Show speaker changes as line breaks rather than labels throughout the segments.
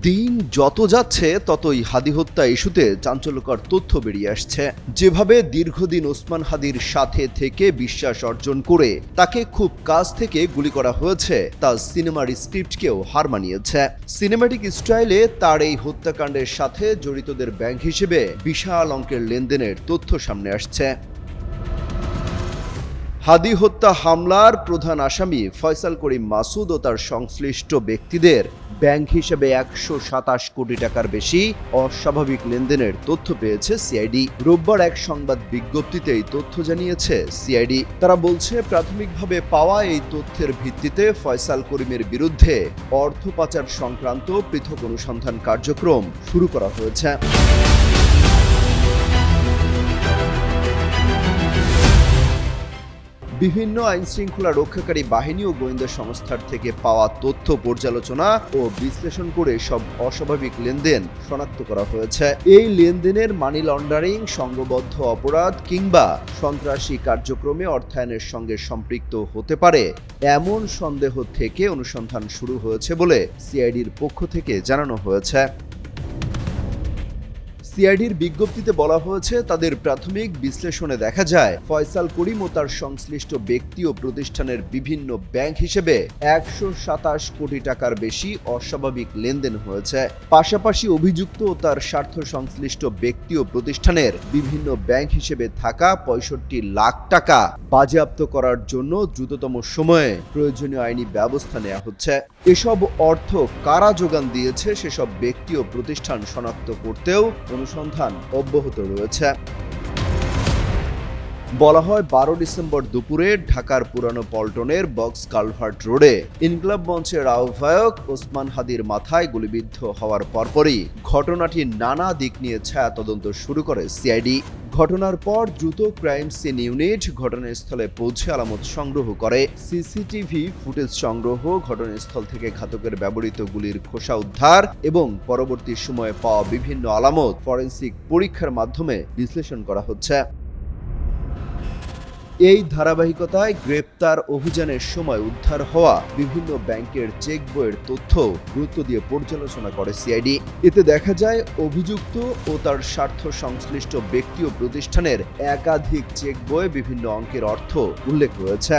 দিন যত যাচ্ছে ততই হাদি হত্যা ইস্যুতে চাঞ্চল্যকর তথ্য বেরিয়ে আসছে। যেভাবে দীর্ঘদিন ওসমান হাদির সাথে থেকে বিশ্বাস অর্জন করে তাকে খুব কাছ থেকে গুলি করা হয়েছে তা সিনেমার স্ক্রিপ্টকেও হার মানিয়েছে। সিনেম্যাটিক স্টাইলে তার এই হত্যাকাণ্ডের সাথে জড়িতদের ব্যাংক হিসেবে বিশাল অঙ্কের লেনদেনের তথ্য সামনে আসছে। হাদি হত্যা হামলার প্রধান আসামি ফয়সাল করিম মাসুদ ও তার সংশ্লিষ্ট ব্যক্তিদের ব্যাংক হিসেবে 127 কোটি টাকার বেশি অস্বাভাবিক লেনদেনের তথ্য পেয়েছে সিআইডি। রোববার এক সংবাদ বিজ্ঞপ্তিতে এই তথ্য জানিয়েছে সিআইডি। তারা বলছে, প্রাথমিকভাবে পাওয়া এই তথ্যের ভিত্তিতে ফয়সাল করিমের বিরুদ্ধে অর্থ পাচার সংক্রান্ত পৃথক অনুসন্ধান কার্যক্রম শুরু করা হয়েছে। বিভিন্ন আইনশৃঙ্খলা রক্ষাকারী বাহিনী ও গোয়েন্দা সংস্থার থেকে পাওয়া তথ্য পর্যালোচনা ও বিশ্লেষণ করে সব অস্বাভাবিক লেনদেন শনাক্ত করা হয়েছে। এই লেনদেনের মানি লন্ডারিং, সংঘবদ্ধ অপরাধ কিংবা সন্ত্রাসী কার্যক্রমে অর্থায়নের সঙ্গে সম্পৃক্ত হতে পারে এমন সন্দেহ থেকে অনুসন্ধান শুরু হয়েছে বলে সিআইডির পক্ষ থেকে জানানো হয়েছে। সিআইডির বিজ্ঞপ্তিতে বলা হয়েছে, তাদের প্রাথমিক বিশ্লেষণে দেখা যায় ফয়সাল করিম ও তার সংশ্লিষ্ট ব্যক্তি ও প্রতিষ্ঠানের বিভিন্ন ব্যাংক হিসেবে 127 কোটি টাকার বেশি অস্বাভাবিক লেনদেন হয়েছে। পাশাপাশি অভিযুক্ত ও তার স্বার্থ সংশ্লিষ্ট ব্যক্তি ও প্রতিষ্ঠানের বিভিন্ন ব্যাংক হিসেবে থাকা 65 লাখ টাকা বাজেয়াপ্ত করার জন্য দ্রুততম সময়ে প্রয়োজনীয় আইনি ব্যবস্থা নেওয়া হচ্ছে। এসব অর্থ কারা যোগান দিয়েছে সেসব ব্যক্তি ও প্রতিষ্ঠান শনাক্ত করতেও অনুসন্ধান অব্যাহত রয়েছে। বলা হয়, 12 ডিসেম্বর দুপুরে ঢাকার পুরানো পল্টনের বক্স কালভার্ট রোডে ইনকিলাব মঞ্চের আহ্বায়ক ওসমান হাদির মাথায় গুলিবিদ্ধ হওয়ার পরপরই ঘটনাটির নানা দিক নিয়ে ছায়া তদন্ত শুরু করে সিআইডি। ঘটনার পর দ্রুত ক্রাইম সিন ইউনিট ঘটনাস্থলে পৌঁছে আলামত সংগ্রহ করে। সিসিটিভি ফুটেজ সংগ্রহ, ঘটনাস্থল থেকে ঘাতকের ব্যবহৃত গুলির খোসা উদ্ধার এবং পরবর্তী সময়ে পাওয়া বিভিন্ন আলামত ফরেনসিক পরীক্ষার মাধ্যমে বিশ্লেষণ করা হচ্ছে। এই ধারাবাহিকতায় গ্রেপ্তার অভিযানের সময় উদ্ধার হওয়া বিভিন্ন ব্যাংকের চেক বইয়ের তথ্য গুরুত্ব দিয়ে পর্যালোচনা করে সিআইডি। এতে দেখা যায়, অভিযুক্ত ও তার স্বার্থ সংশ্লিষ্ট ব্যক্তি ও প্রতিষ্ঠানের একাধিক চেক বইয়ে বিভিন্ন অঙ্কের অর্থ উল্লেখ রয়েছে।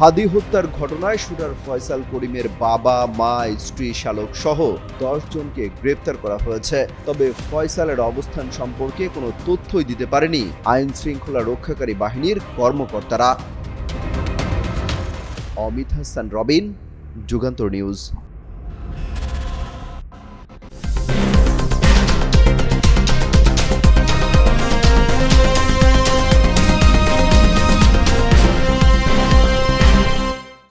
হাদি হত্যার ঘটনায় শুটার ফয়সাল করিমের বাবা, মা, স্ত্রী, শালক সহ 10 জনকে গ্রেপ্তার করা হয়েছে। তবে ফয়সালের অবস্থান সম্পর্কে কোনো তথ্যই দিতে পারেনি আইন শৃঙ্খলা রক্ষাকারী বাহিনীর কর্মকর্তারা। অমিত হাসান রবিন, যুগান্তর নিউজ।